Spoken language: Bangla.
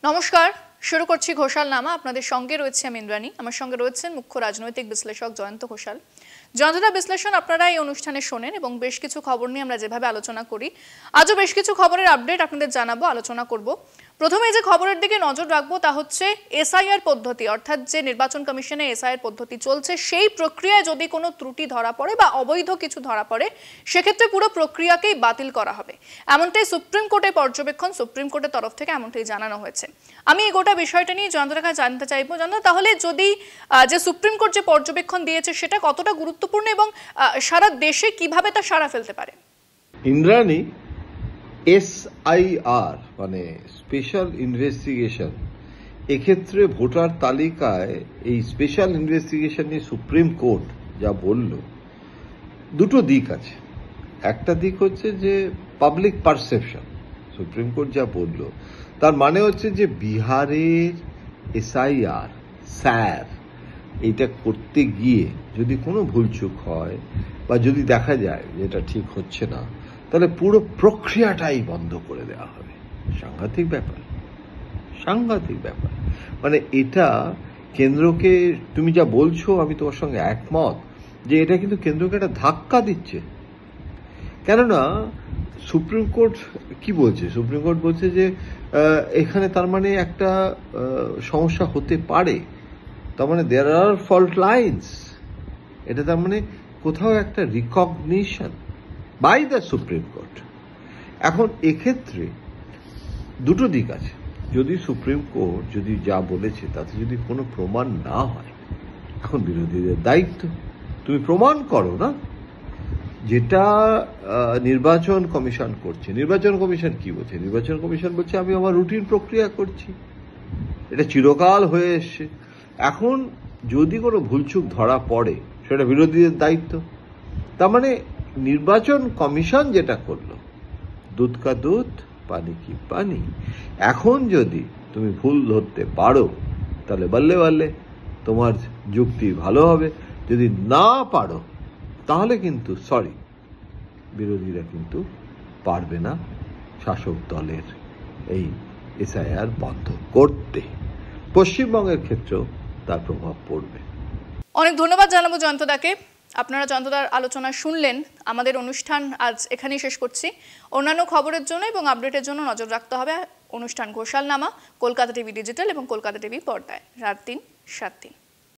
নমস্কার, শুরু করছি ঘোষাল নামা। আপনাদের সঙ্গে রয়েছে আমি ইন্দ্রাণী। আমার সঙ্গে রয়েছেন মুখ্য রাজনৈতিক বিশ্লেষক জয়ন্ত ঘোষাল। জয়ন্তদা, বিশ্লেষণ আপনারা এই অনুষ্ঠানে শোনেন এবং বেশ কিছু খবর নিয়ে আমরা যেভাবে আলোচনা করি, আজও বেশ কিছু খবরের আপডেট আপনাদের জানাবো, আলোচনা করব। প্রথমে যে খবরের দিকে নজর রাখবো তা হচ্ছে এসআইআর পদ্ধতি, অর্থাৎ যে নির্বাচন কমিশনে এসআইআর পদ্ধতি চলছে সেই প্রক্রিয়ায় যদি কোনো ত্রুটি ধরা পড়ে বা অবৈধ কিছু ধরা পড়ে, সেক্ষেত্রে পুরো প্রক্রিয়াকেই বাতিল করা হবে, এমনটাই সুপ্রিম কোর্টের পর্যবেক্ষণ। সুপ্রিম কোর্টের তরফ থেকে এমনটাই জানানো হয়েছে। আমি এই গোটা বিষয়টা নিয়ে জয়ন্তর কাছে জানতে চাইবো, জয়ন্ত, তাহলে যদি যে সুপ্রিম কোর্ট যে পর্যবেক্ষণ দিয়েছে সেটা কতটা গুরুত্বপূর্ণ এবং সারা দেশে কিভাবে তা সাড়া ফেলতে পারে? ইন্দ্রাণী, এসআইআর মানে স্পেশাল ইনভেস্টিগেশন, এক্ষেত্রে ভোটার তালিকায় এই স্পেশাল ইনভেস্টিগেশন নিয়ে সুপ্রিম কোর্ট যা বলল, দুটো দিক আছে। একটা দিক হচ্ছে যে পাবলিক পারসেপশন। সুপ্রিম কোর্ট যা বলল তার মানে হচ্ছে যে বিহারের এসআইআর স্যার এইটা করতে গিয়ে যদি কোনো ভুলচুক হয় বা যদি দেখা যায় যে এটা ঠিক হচ্ছে না, তাহলে পুরো প্রক্রিয়াটাই বন্ধ করে দেওয়া হবে। সাংঘাতিক ব্যাপার, সাংঘাতিক ব্যাপার। মানে এটা কেন্দ্রকে, তুমি যা বলছো আমি তোমার সঙ্গে একমত যে এটা কিন্তু কেন্দ্রকে একটা ধাক্কা দিচ্ছে। কেননা সুপ্রিম কোর্ট কি বলছে? সুপ্রিম কোর্ট বলছে যে এখানে তার মানে একটা সমস্যা হতে পারে, তার মানে দেয়ার আর ফল্ট লাইনস। এটা তার মানে কোথাও একটা recognition by the supreme court. এখন এক্ষেত্রে দুটো দিক আছে। যদি সুপ্রিম কোর্ট যদি যা বলেছে তাতে যদি কোনো প্রমাণ না হয়, এখন বিরোধীদের দায়িত্ব তুমি প্রমাণ করো না। যেটা নির্বাচন কমিশন করছে, নির্বাচন কমিশন কি বলছে? নির্বাচন কমিশন বলছে আমি আমার রুটিন প্রক্রিয়া করছি, এটা চিরকাল হয়ে এসছে। এখন যদি কোনো ভুলচুক ধরা পড়ে সেটা বিরোধীদের দায়িত্ব। তার মানে নির্বাচন কমিশন যেটা করলো, দুধ কা দুধ পানি কি পানি। এখন যদি তুমি ভুল ধরতে পারো তাহলে বললে বললে তোমার যুক্তি ভালো হবে, যদি না পারো তাহলে কিন্তু সরি, বিরোধীরা কিন্তু পারবে না শাসক দলের এই এসআইআর বন্ধ করতে। পশ্চিমবঙ্গের ক্ষেত্রেও তার প্রভাব পড়বে। অনেক ধন্যবাদ জানাবো জয়ন্তদাকে। আপনারা জয়ন্তদার আলোচনা শুনলেন। আমাদের অনুষ্ঠান আজ এখানেই শেষ করছি। অন্যান্য খবরের জন্য এবং আপডেটের জন্য নজর রাখতে হবে অনুষ্ঠান ঘোষাল নামা, কলকাতা টিভি ডিজিটাল এবং কলকাতা টিভি পর্দায় রাত ৩, ৭ দিন।